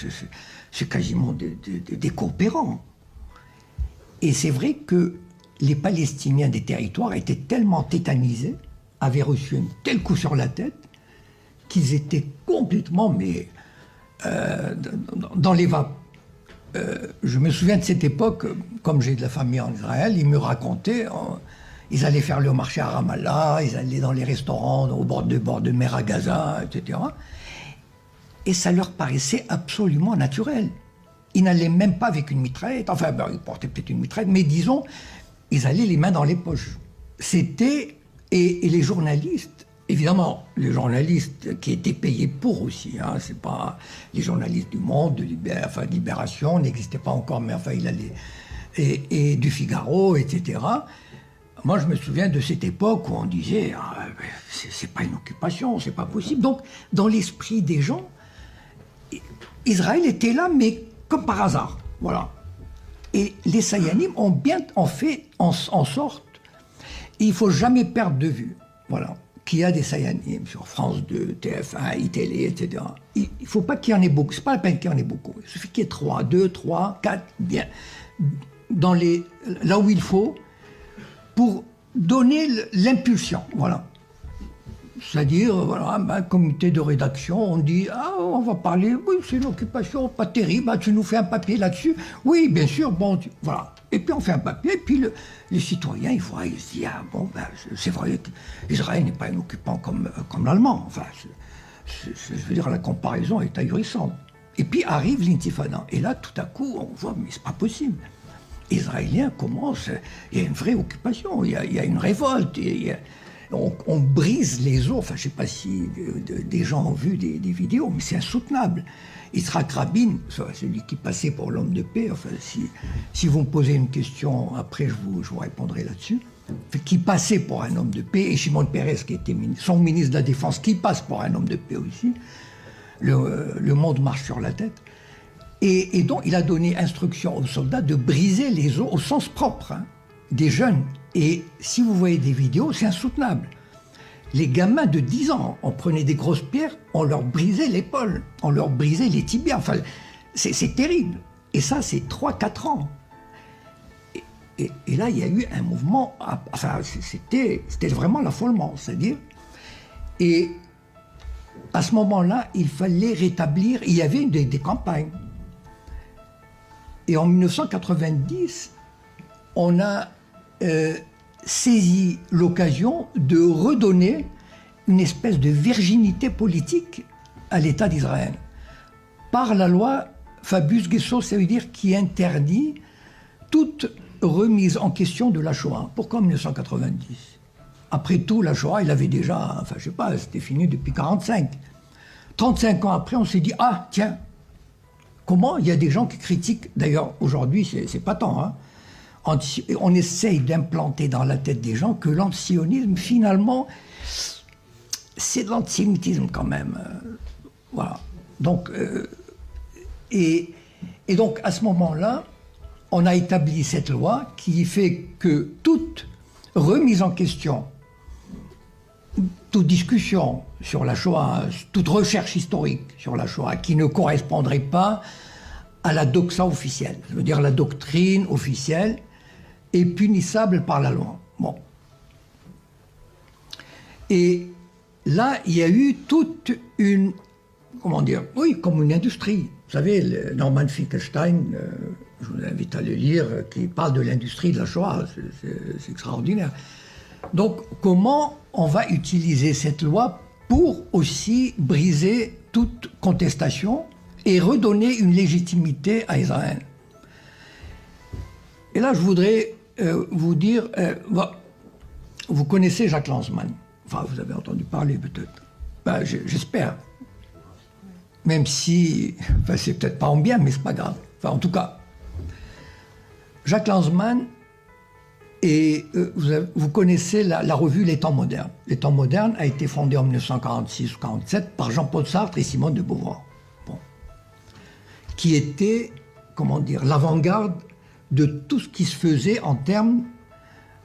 c'est quasiment des coopérants. Et c'est vrai que les Palestiniens des territoires étaient tellement tétanisés, avaient reçu un tel coup sur la tête, qu'ils étaient complètement, mais dans les vapes. Je me souviens de cette époque, comme j'ai de la famille en Israël, ils me racontaient, ils allaient faire le marché à Ramallah, ils allaient dans les restaurants au bord de mer à Gaza, etc. Et ça leur paraissait absolument naturel. Ils n'allaient même pas avec une mitraillette, enfin, ben, ils portaient peut-être une mitraillette, mais disons, ils allaient les mains dans les poches. C'était, et les journalistes, évidemment, les journalistes qui étaient payés pour aussi, hein, c'est pas les journalistes du Monde, de Libération n'existaient pas encore, mais enfin, il allait, et du Figaro, etc. Moi, je me souviens de cette époque où on disait, ah, c'est pas une occupation, c'est pas possible. Donc, dans l'esprit des gens, Israël était là, mais comme par hasard, voilà. Et les Sayanim ont fait en sorte, et il faut jamais perdre de vue, voilà, qu'il y a des Sayanim sur France 2, TF1, iTélé, etc. Il ne faut pas qu'il y en ait beaucoup, c'est pas la peine qu'il y en ait beaucoup. Il suffit qu'il y ait 2, 3, 4, bien, là où il faut, pour donner l'impulsion, voilà. C'est-à-dire, voilà, un comité de rédaction, on dit, ah, on va parler, oui, c'est une occupation pas terrible, ah, tu nous fais un papier là-dessus, oui, bien sûr, bon, voilà. Et puis on fait un papier, et puis les citoyens, ils voient, ils se disent, ah, bon, ben, c'est vrai qu'Israël n'est pas un occupant comme l'Allemand, enfin, je veux dire, la comparaison est ahurissante. Et puis arrive l'intifada, et là, tout à coup, on voit, mais c'est pas possible. Les Israéliens commencent, il y a une vraie occupation, il y a une révolte, on brise les os, enfin je ne sais pas si des gens ont vu des vidéos, mais c'est insoutenable. Yitzhak Rabin, celui qui passait pour l'homme de paix, enfin si vous me posez une question, après je vous répondrai là-dessus, qui passait pour un homme de paix, et Shimon Peres qui était son ministre de la Défense, qui passe pour un homme de paix aussi, le monde marche sur la tête. Et donc, il a donné instruction aux soldats de briser les os au sens propre, hein, des jeunes. Et si vous voyez des vidéos, c'est insoutenable. Les gamins de 10 ans, on prenait des grosses pierres, on leur brisait l'épaule, on leur brisait les tibias. Enfin, c'est terrible. Et ça, c'est 3-4 ans. Et là, il y a eu un mouvement, enfin, c'était vraiment l'affolement, c'est-à-dire. Et à ce moment-là, il fallait rétablir, il y avait des campagnes. Et en 1990, on a saisi l'occasion de redonner une espèce de virginité politique à l'État d'Israël. Par la loi Fabius-Guessot, ça veut dire qui interdit toute remise en question de la Shoah. Pourquoi en 1990 ? Après tout, la Shoah, il avait déjà, enfin je sais pas, c'était fini depuis 1945. 35 ans après, on s'est dit, ah tiens, comment il y a des gens qui critiquent, d'ailleurs aujourd'hui c'est patent, hein, on essaye d'implanter dans la tête des gens que l'antisionisme finalement c'est de l'antisémitisme quand même, voilà. Donc, et donc à ce moment-là, on a établi cette loi qui fait que toute remise en question, toute discussion sur la Shoah, toute recherche historique sur la Shoah qui ne correspondrait pas à la doxa officielle, ça veut dire la doctrine officielle, est punissable par la loi. Bon. Et là, il y a eu toute une, comment dire, oui, comme une industrie. Vous savez, Norman Finkelstein, je vous invite à le lire, qui parle de l'industrie de la Shoah, c'est extraordinaire. Donc, comment on va utiliser cette loi pour aussi briser toute contestation et redonner une légitimité à Israël? Et là, je voudrais vous dire, vous connaissez Jacques Lanzmann, enfin, vous avez entendu parler peut-être, ben, j'espère, même si, enfin, c'est peut-être pas en bien, mais c'est pas grave. Enfin, en tout cas, Jacques Lanzmann, et vous connaissez la revue Les Temps modernes. Les Temps modernes a été fondée en 1946 ou 1947 par Jean-Paul Sartre et Simone de Beauvoir, bon, qui était, comment dire, l'avant-garde de tout ce qui se faisait en termes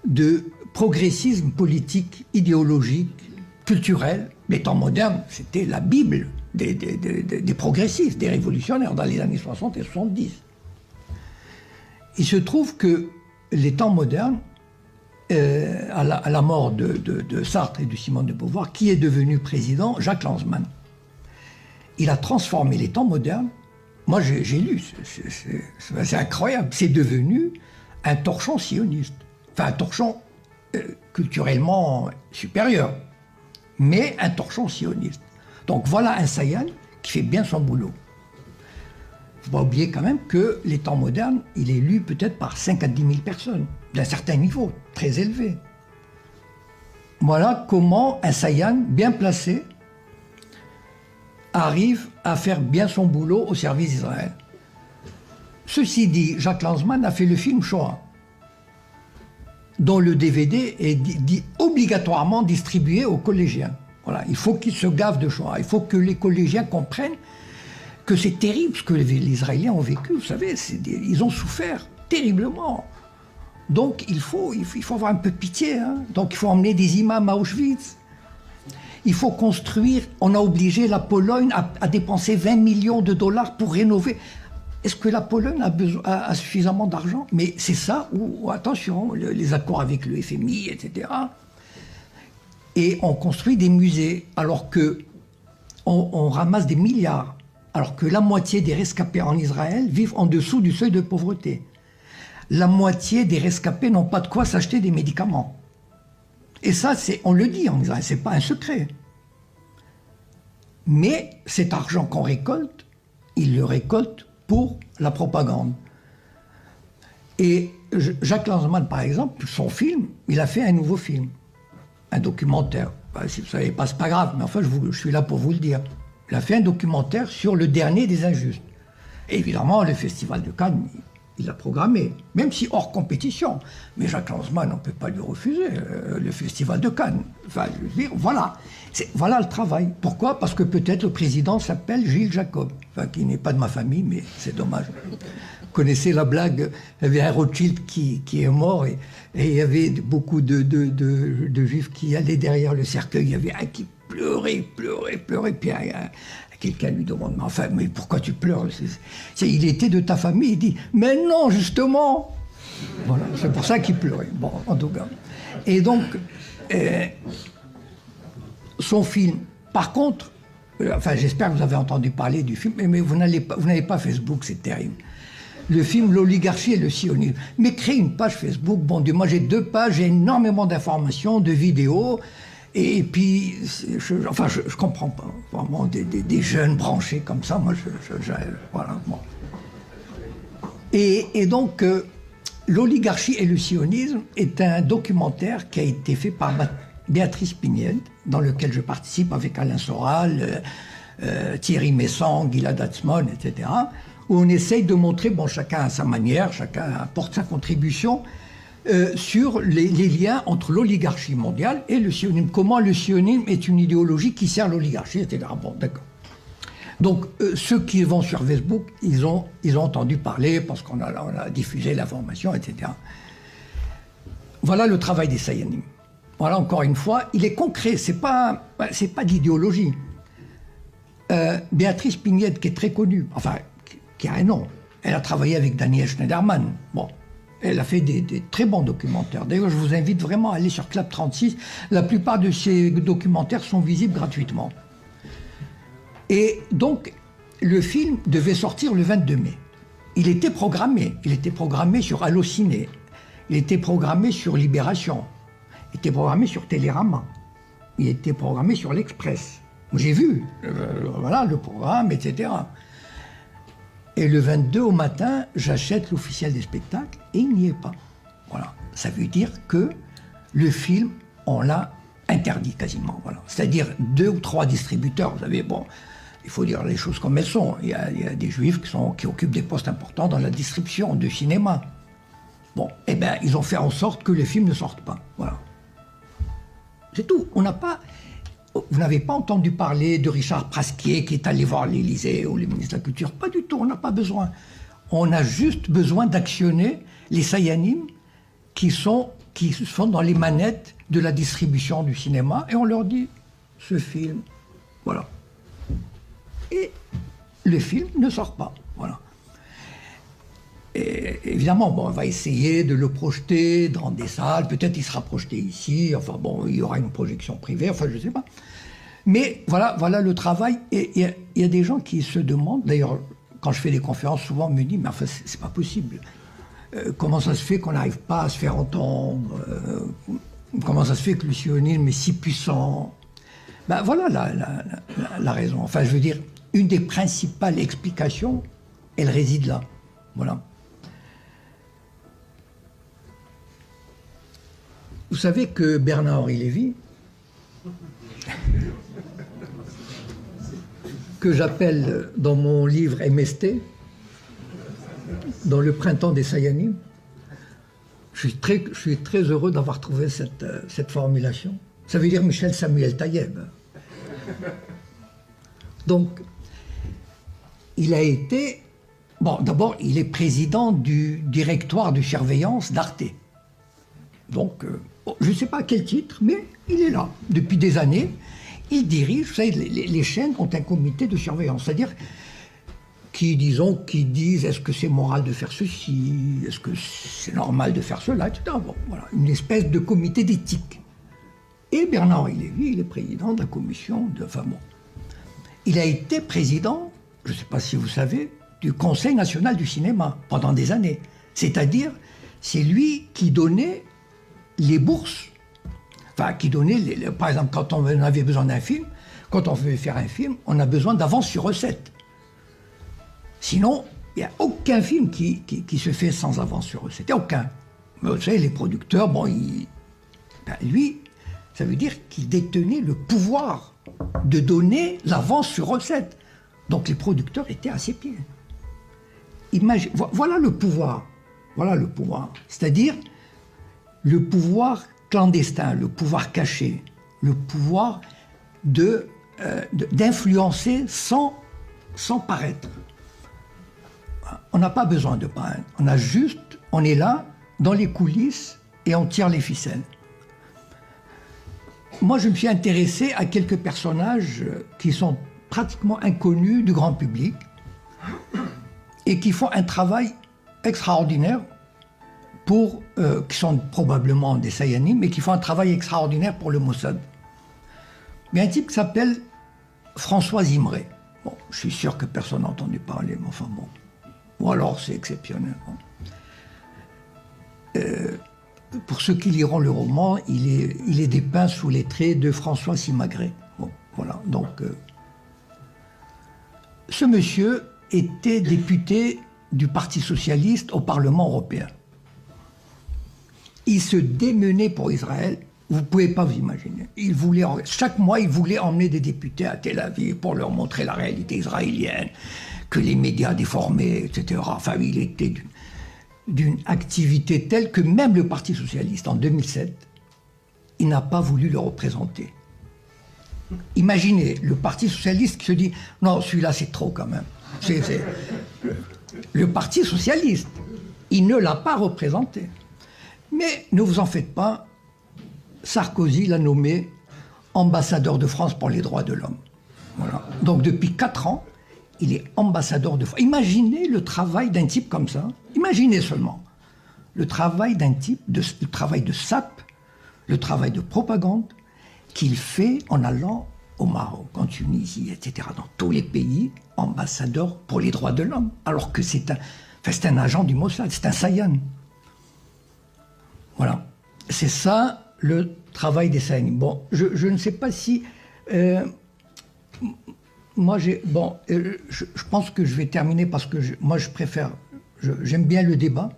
de progressisme politique, idéologique, culturel. Les Temps modernes, c'était la Bible des progressistes, des révolutionnaires dans les années 60 et 70. Il se trouve que les Temps modernes, à la mort de Sartre et de Simone de Beauvoir, qui est devenu président? Jacques Lanzmann. il a transformé les temps modernes. Moi, j'ai lu, c'est incroyable. C'est devenu un torchon sioniste. Enfin, un torchon culturellement supérieur, mais un torchon sioniste. Donc voilà un Sayan qui fait bien son boulot. Il ne faut pas oublier quand même que les temps modernes, il est lu peut-être par 5 à 10 000 personnes, d'un certain niveau, très élevé. Voilà comment un Sayan bien placé arrive à faire bien son boulot au service d'Israël. Ceci dit, Jacques Lanzmann a fait le film Shoah, dont le DVD est obligatoirement distribué aux collégiens. Voilà, il faut qu'ils se gavent de Shoah. Il faut que les collégiens comprennent que c'est terrible ce que les Israéliens ont vécu. Vous savez, ils ont souffert terriblement. Donc il faut avoir un peu de pitié. Hein. Donc il faut emmener des imams à Auschwitz. Il faut construire. On a obligé la Pologne à dépenser 20 millions de dollars pour rénover. Est-ce que la Pologne a suffisamment d'argent? Mais c'est ça où, attention, les accords avec le FMI, etc. Et on construit des musées alors que on ramasse des milliards, alors que la moitié des rescapés en Israël vivent en dessous du seuil de pauvreté. La moitié des rescapés n'ont pas de quoi s'acheter des médicaments. Et ça, on le dit en Israël, c'est pas un secret. Mais cet argent qu'on récolte, ils le récoltent pour la propagande. Et Jacques Lanzmann, par exemple, son film, il a fait un nouveau film, un documentaire. Enfin, si vous ne savez pas, c'est pas grave, mais enfin, je suis là pour vous le dire. Il a fait un documentaire sur le dernier des injustes. Et évidemment, le Festival de Cannes, il l'a programmé, même si hors compétition. Mais Jacques Lanzmann, on ne peut pas lui refuser le Festival de Cannes. Enfin, je veux dire, voilà. Voilà le travail. Pourquoi? Parce que peut-être le président s'appelle Gilles Jacob. Enfin, qui n'est pas de ma famille, mais c'est dommage. Vous connaissez la blague, il y avait un Rothschild qui est mort et il y avait beaucoup de juifs qui allaient derrière le cercueil. Il y avait un qui pleurait, puis quelqu'un lui demande, enfin, mais pourquoi tu pleures? Il était de ta famille. Il dit, mais non, justement. Voilà, c'est pour ça qu'il pleurait. Bon, en tout cas. Et donc, son film, par contre, enfin, j'espère que vous avez entendu parler du film, mais vous n'avez pas Facebook, c'est terrible. Le film L'oligarchie et le sionisme. Mais créez une page Facebook, bon Dieu, moi j'ai 2 pages, j'ai énormément d'informations, de vidéos. Et puis, je comprends pas, vraiment, des jeunes branchés comme ça, moi, voilà, bon. Et donc, L'oligarchie et le sionisme est un documentaire qui a été fait par Béatrice Pignède, dans lequel je participe avec Alain Soral, Thierry Messang, Gilad Atzmon, etc., où on essaye de montrer, bon, chacun à sa manière, chacun apporte sa contribution, sur les liens entre l'oligarchie mondiale et le sionisme. Comment le sionisme est une idéologie qui sert l'oligarchie, etc. Bon, d'accord. Donc, ceux qui vont sur Facebook, ils ont entendu parler parce qu'on a diffusé l'information, etc. Voilà le travail des Sayanim. Voilà, encore une fois, il est concret, c'est pas d'idéologie. Béatrice Pignède, qui est très connue, enfin, qui a un nom, elle a travaillé avec Daniel Schneiderman. Bon. Elle a fait des très bons documentaires. D'ailleurs, je vous invite vraiment à aller sur Clap 36. La plupart de ces documentaires sont visibles gratuitement. Et donc, le film devait sortir le 22 mai. Il était programmé. Il était programmé sur Allociné. Il était programmé sur Libération. Il était programmé sur Télérama. Il était programmé sur l'Express. J'ai vu, voilà, le programme, etc. Et le 22 au matin, j'achète l'officiel des spectacles et il n'y est pas. Voilà. Ça veut dire que le film, on l'a interdit quasiment. Voilà. C'est-à-dire 2 ou 3 distributeurs. Vous savez, bon, il faut dire les choses comme elles sont. Il y a des juifs qui occupent des postes importants dans la distribution de cinéma. Bon, eh bien, ils ont fait en sorte que le film ne sorte pas. Voilà. C'est tout. Vous n'avez pas entendu parler de Richard Prasquier qui est allé voir l'Élysée ou les ministres de la Culture. Pas du tout, on n'a pas besoin. On a juste besoin d'actionner les Sayanim qui sont dans les manettes de la distribution du cinéma et on leur dit, ce film, voilà. Et le film ne sort pas, voilà. Et évidemment, bon, on va essayer de le projeter dans des salles, peut-être il sera projeté ici, enfin bon, il y aura une projection privée, enfin je ne sais pas. Mais voilà le travail. Et il y a des gens qui se demandent, d'ailleurs, quand je fais des conférences, souvent on me dit, mais enfin, c'est pas possible. Comment ça se fait qu'on n'arrive pas à se faire entendre? Comment ça se fait que le sionisme est si puissant? Ben voilà la raison. Enfin, je veux dire, une des principales explications, elle réside là. Voilà. Vous savez que Bernard-Henri Lévy, que j'appelle dans mon livre MST, dans le printemps des Sayanim, je suis très heureux d'avoir trouvé cette formulation. Ça veut dire Michel Samuel Taïeb. Donc, il a été... Bon, d'abord, il est président du directoire de surveillance d'Arte. Donc, je ne sais pas à quel titre, mais il est là. Depuis des années, il dirige, vous savez, les chaînes ont un comité de surveillance. C'est-à-dire qui disent est-ce que c'est moral de faire ceci, est-ce que c'est normal de faire cela, etc. Bon, voilà, une espèce de comité d'éthique. Et Bernard-Henri Lévy, il est président de la commission de... Enfin bon. Il a été président, je ne sais pas si vous savez, du Conseil national du cinéma pendant des années. C'est-à-dire, c'est lui qui donnait les bourses. Enfin, qui donnait, par exemple, quand on avait besoin d'un film, quand on veut faire un film, on a besoin d'avance sur recette. Sinon, il n'y a aucun film qui se fait sans avance sur recette. Il n'y a aucun. Mais vous savez, les producteurs, bon, lui, ça veut dire qu'il détenait le pouvoir de donner l'avance sur recette. Donc les producteurs étaient à ses pieds. Voilà le pouvoir. Voilà le pouvoir. C'est-à-dire le pouvoir clandestin, le pouvoir caché, le pouvoir d'influencer sans paraître. On n'a pas besoin de paraître. On est là, dans les coulisses, et on tire les ficelles. Moi, je me suis intéressé à quelques personnages qui sont pratiquement inconnus du grand public et qui font un travail extraordinaire qui sont probablement des Sayanim, mais qui font un travail extraordinaire pour le Mossad. Il y a un type qui s'appelle François Zimré. Bon, je suis sûr que personne n'a entendu parler, mais enfin bon. Ou alors c'est exceptionnel. Bon. Pour ceux qui liront le roman, il est dépeint sous les traits de François Simagré. Bon, voilà. Donc, ce monsieur était député du Parti socialiste au Parlement européen. Il se démenait pour Israël. Vous ne pouvez pas vous imaginer. Chaque mois, il voulait emmener des députés à Tel Aviv pour leur montrer la réalité israélienne, que les médias déformaient, etc. Enfin, il était d'une activité telle que même le Parti socialiste, en 2007, il n'a pas voulu le représenter. Imaginez le Parti socialiste qui se dit « Non, celui-là, c'est trop quand même. » Le Parti socialiste, il ne l'a pas représenté. Mais ne vous en faites pas, Sarkozy l'a nommé ambassadeur de France pour les droits de l'homme. Voilà. Donc depuis 4 ans, il est ambassadeur de France. Imaginez le travail d'un type comme ça. Imaginez seulement le travail d'un type, le travail de sape, le travail de propagande qu'il fait en allant au Maroc, en Tunisie, etc., dans tous les pays, ambassadeur pour les droits de l'homme. Alors que c'est un agent du Mossad, c'est un Sayan. Voilà. C'est ça le travail des Sayanim. Bon, je ne sais pas si... moi, je pense que je vais terminer parce que moi, j'aime bien le débat.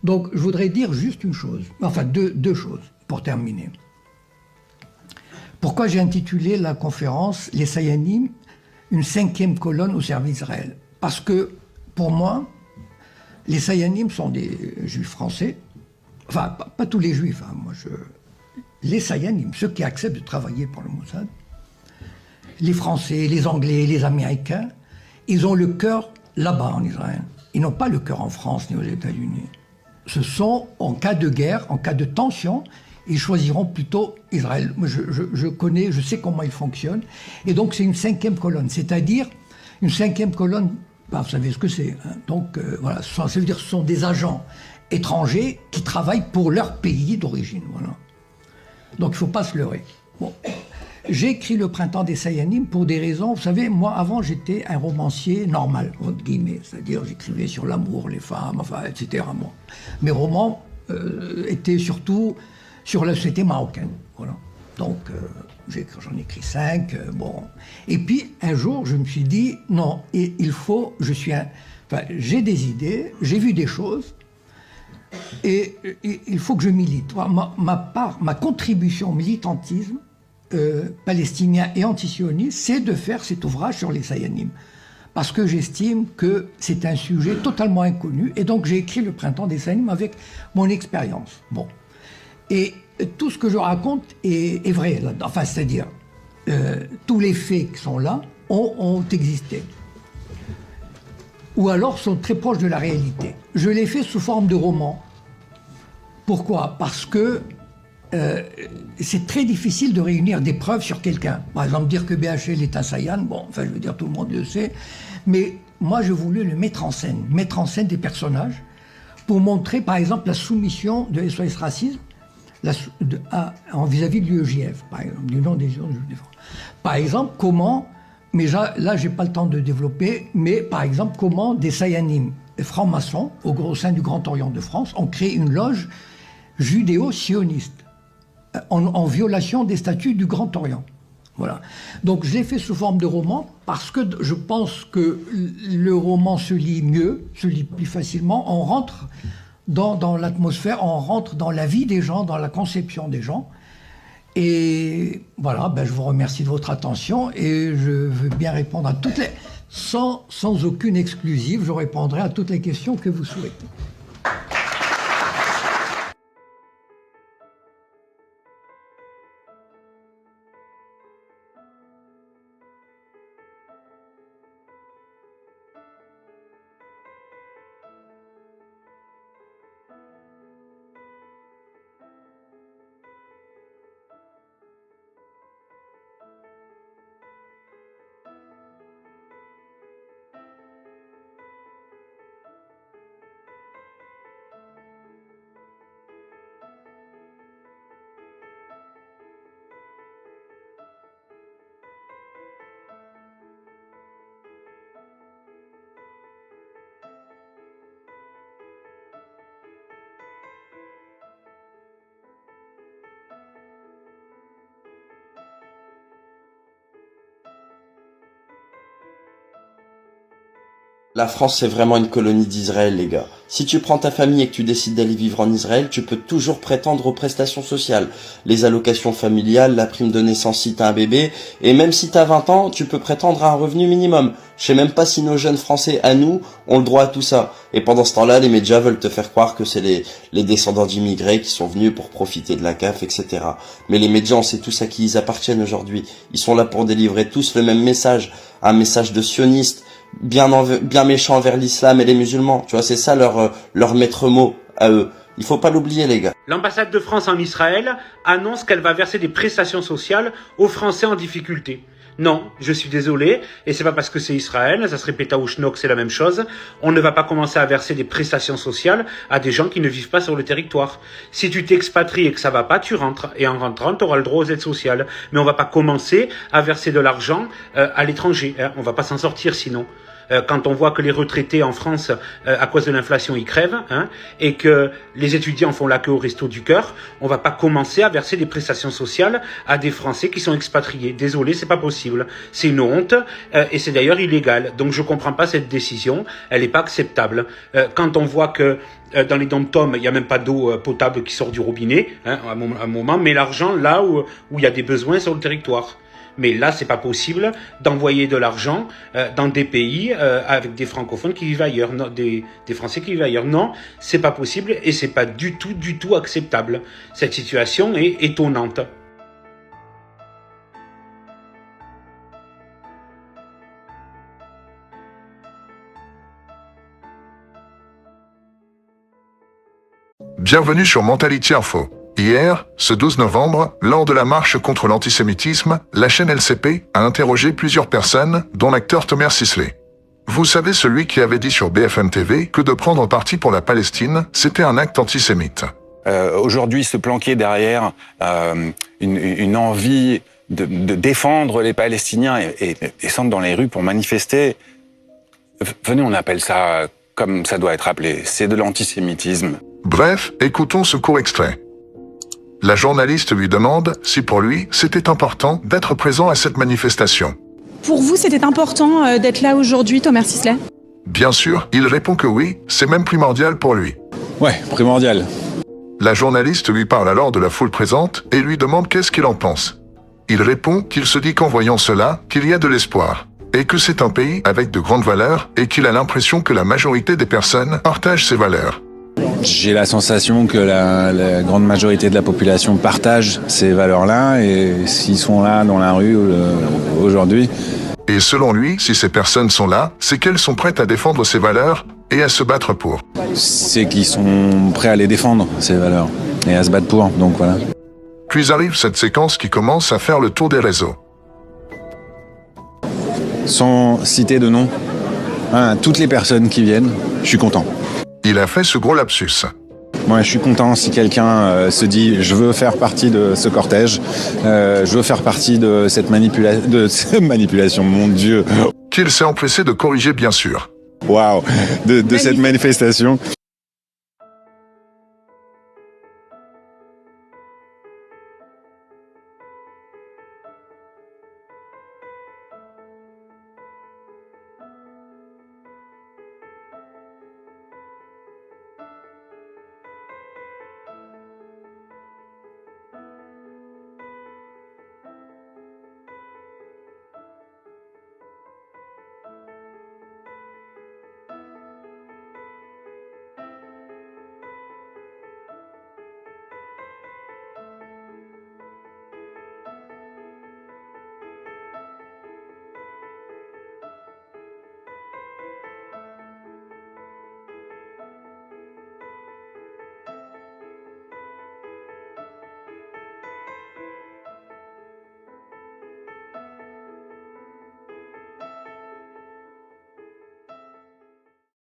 Donc, je voudrais dire juste une chose, enfin deux choses pour terminer. Pourquoi j'ai intitulé la conférence « Les Sayanim, une 5e colonne au service d'Israël » Parce que, pour moi, les Sayanim sont des juifs français, enfin, pas tous les juifs, hein, les Sayanim, ceux qui acceptent de travailler pour le Mossad, les Français, les Anglais, les Américains, ils ont le cœur là-bas en Israël. Ils n'ont pas le cœur en France ni aux États-Unis. Ce sont, en cas de guerre, en cas de tension, ils choisiront plutôt Israël. Je sais comment ils fonctionnent. Et donc c'est une 5e colonne, c'est-à-dire une 5e colonne, vous savez ce que c'est. Hein. Donc voilà, ça veut dire que ce sont des agents étrangers qui travaillent pour leur pays d'origine. Voilà. Donc il ne faut pas se leurrer. Bon. J'ai écrit Le Printemps des Sayanim pour des raisons, vous savez, moi avant j'étais un romancier normal, entre guillemets, c'est-à-dire j'écrivais sur l'amour, les femmes, enfin, etc. Bon. Mes romans étaient surtout sur la société marocaine, voilà. Donc j'en ai écrit 5, bon. Et puis un jour je me suis dit, non, il faut, j'ai des idées, j'ai vu des choses, et il faut que je milite. Ma contribution au militantisme palestinien et antisioniste, c'est de faire cet ouvrage sur les Sayanim. Parce que j'estime que c'est un sujet totalement inconnu, et donc j'ai écrit Le Printemps des Sayanim avec mon expérience. Bon. Et tout ce que je raconte est vrai là-dedans. Enfin, c'est-à-dire, tous les faits qui sont là ont existé. Ou alors sont très proches de la réalité. Je l'ai fait sous forme de roman. Pourquoi? Parce que c'est très difficile de réunir des preuves sur quelqu'un. Par exemple, dire que BHL est un Sayan, bon, enfin, je veux dire, tout le monde le sait. Mais moi, je voulais le mettre en scène des personnages, pour montrer, par exemple, la soumission de SOS Racisme vis-à-vis de l'UEJF, par exemple, du nom des gens de défense. Par exemple, comment, mais là, j'ai pas le temps de développer, mais par exemple, comment des Sayanim francs-maçons, au sein du Grand Orient de France, ont créé une loge judéo-sioniste, en violation des statuts du Grand Orient. Voilà. Donc je l'ai fait sous forme de roman parce que je pense que le roman se lit mieux, se lit plus facilement. On rentre dans l'atmosphère, on rentre dans la vie des gens, dans la conception des gens. Et voilà, je vous remercie de votre attention et je veux bien répondre à toutes les... Sans aucune exclusive, je répondrai à toutes les questions que vous souhaitez. La France, c'est vraiment une colonie d'Israël, les gars. Si tu prends ta famille et que tu décides d'aller vivre en Israël, tu peux toujours prétendre aux prestations sociales. Les allocations familiales, la prime de naissance si t'as un bébé, et même si t'as 20 ans, tu peux prétendre à un revenu minimum. Je sais même pas si nos jeunes Français, à nous, ont le droit à tout ça. Et pendant ce temps-là, les médias veulent te faire croire que c'est les descendants d'immigrés qui sont venus pour profiter de la CAF, etc. Mais les médias, on sait tous à qui ils appartiennent aujourd'hui. Ils sont là pour délivrer tous le même message. Un message de sioniste, bien méchant envers l'islam et les musulmans. Tu vois, c'est ça leur maître mot à eux. Il faut pas l'oublier, les gars. L'ambassade de France en Israël annonce qu'elle va verser des prestations sociales aux Français en difficulté. Non, je suis désolé, et c'est pas parce que c'est Israël, ça serait Pétaouchnok, c'est la même chose. On ne va pas commencer à verser des prestations sociales à des gens qui ne vivent pas sur le territoire. Si tu t'expatries et que ça va pas, tu rentres, et en rentrant, tu auras le droit aux aides sociales. Mais on va pas commencer à verser de l'argent à l'étranger, hein. On va pas s'en sortir sinon. Quand on voit que les retraités en France, à cause de l'inflation, ils crèvent, hein, et que les étudiants font la queue au resto du cœur, on va pas commencer à verser des prestations sociales à des Français qui sont expatriés. Désolé, c'est pas possible. C'est une honte, et c'est d'ailleurs illégal. Donc je comprends pas cette décision, elle est pas acceptable. Quand on voit que dans les dom-toms, il n'y a même pas d'eau potable qui sort du robinet, hein, à un moment, mais l'argent là où il y a des besoins sur le territoire. Mais là, c'est pas possible d'envoyer de l'argent dans des pays avec des francophones qui vivent ailleurs, non, des Français qui vivent ailleurs. Non, c'est pas possible et c'est pas du tout acceptable. Cette situation est étonnante. Bienvenue sur Mentality Info. Hier, ce 12 novembre, lors de la marche contre l'antisémitisme, la chaîne LCP a interrogé plusieurs personnes, dont l'acteur Tomer Sisley. Vous savez, celui qui avait dit sur BFM TV que de prendre parti pour la Palestine, c'était un acte antisémite. Aujourd'hui, se planquer derrière une envie de défendre les Palestiniens et descendre dans les rues pour manifester. Venez, on appelle ça comme ça doit être appelé. C'est de l'antisémitisme. Bref, écoutons ce court extrait. La journaliste lui demande si pour lui, c'était important d'être présent à cette manifestation. Pour vous, c'était important d'être là aujourd'hui, Thomas Sisley? Bien sûr, il répond que oui, c'est même primordial pour lui. Ouais, primordial. La journaliste lui parle alors de la foule présente et lui demande qu'est-ce qu'il en pense. Il répond qu'il se dit qu'en voyant cela, qu'il y a de l'espoir, et que c'est un pays avec de grandes valeurs et qu'il a l'impression que la majorité des personnes partagent ces valeurs. J'ai la sensation que la grande majorité de la population partage ces valeurs-là et s'ils sont là dans la rue aujourd'hui. Et selon lui, si ces personnes sont là, c'est qu'elles sont prêtes à défendre ces valeurs et à se battre pour. C'est qu'ils sont prêts à les défendre, ces valeurs, et à se battre pour, donc voilà. Puis arrive cette séquence qui commence à faire le tour des réseaux. Sans citer de nom, toutes les personnes qui viennent, je suis content. Il a fait ce gros lapsus. Moi, je suis content si quelqu'un se dit « je veux faire partie de ce cortège, je veux faire partie de cette manipulation, mon Dieu !» Qu'il s'est empressé de corriger, bien sûr. Waouh, de cette manifestation.